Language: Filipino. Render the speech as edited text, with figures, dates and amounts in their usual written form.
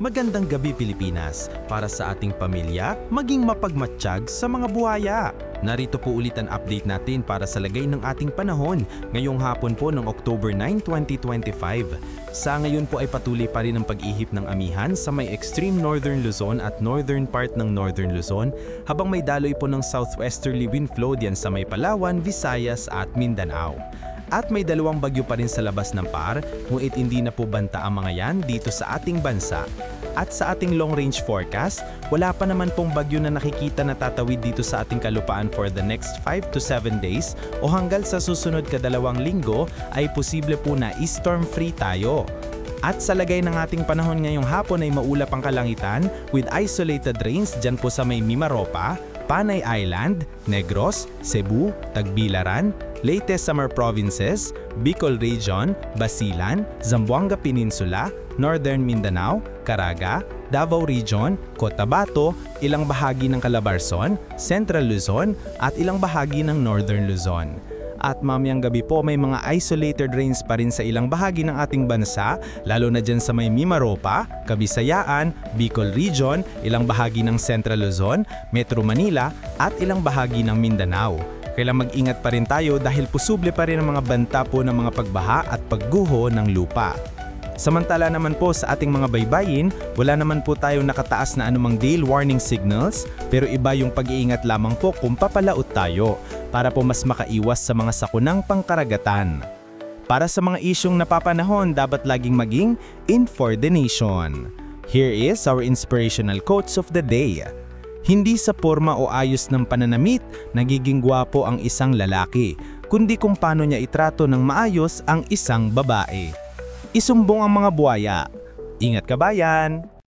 Magandang gabi Pilipinas, para sa ating pamilya, maging mapagmatsyag sa mga buhaya. Narito po ulit ang update natin para sa lagay ng ating panahon ngayong hapon po ng October 9, 2025. Sa ngayon po ay patuloy pa rin ang pag-ihip ng amihan sa may extreme northern Luzon at northern part ng northern Luzon, habang may daloy po ng southwesterly wind flow diyan sa may Palawan, Visayas at Mindanao. At may dalawang bagyo pa rin sa labas ng PAR, ngunit hindi na po banta ang mga yan dito sa ating bansa. At sa ating long-range forecast, wala pa naman pong bagyo na nakikita na tatawid dito sa ating kalupaan for the next 5 to 7 days o hanggang sa susunod kadalawang linggo ay posible po na storm-free tayo. At sa lagay ng ating panahon ngayong hapon ay maulap ang kalangitan with isolated rains dyan po sa may Mimaropa, Panay Island, Negros, Cebu, Tagbilaran, Leyte Summer Provinces, Bicol Region, Basilan, Zamboanga Peninsula, Northern Mindanao, Caraga, Davao Region, Cotabato, ilang bahagi ng Calabarzon, Central Luzon at ilang bahagi ng Northern Luzon. At mamayang gabi po may mga isolated rains pa rin sa ilang bahagi ng ating bansa, lalo na dyan sa may Mimaropa, Kabisayaan, Bicol Region, ilang bahagi ng Central Luzon, Metro Manila at ilang bahagi ng Mindanao. Kailangan mag-ingat pa rin tayo dahil posible pa rin ang mga banta po ng mga pagbaha at pagguho ng lupa. Samantala naman po sa ating mga baybayin, wala naman po tayong nakataas na anumang gale warning signals, pero iba yung pag-iingat lamang po kung papalaot tayo para po mas makaiwas sa mga sakunang pangkaragatan. Para sa mga isyong napapanahon, dapat laging maging in for the nation. Here is our inspirational quotes of the day. Hindi sa porma o ayos ng pananamit nagiging gwapo ang isang lalaki, kundi kung paano niya itrato ng maayos ang isang babae. Isumbong ang mga buhaya. Ingat kabayan!